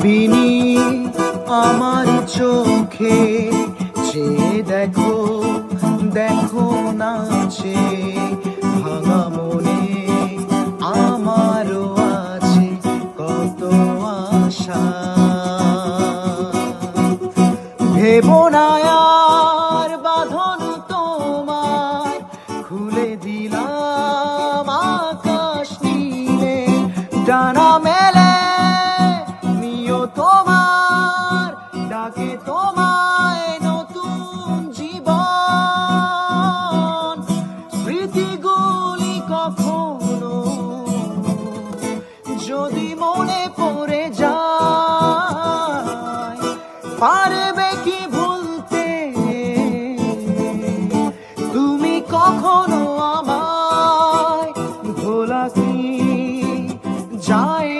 বিনি আমার চোখে চেয়ে দেখো, দেখো নাচে ভাঙা মনে আমারও আছে কত আশা। ভেবো না আর বাঁধন তোমার, খুলে দিলাম আকাশ নীলে, ডানা মেলে নিও তোমার ডাকে তোমায় নতুন জীবন। স্মৃতিগুলি কখনো যদি মনে পড়ে যায়, পারবে কি ভুলতে তুমি কখনো আমায়? ভোলা কি যায়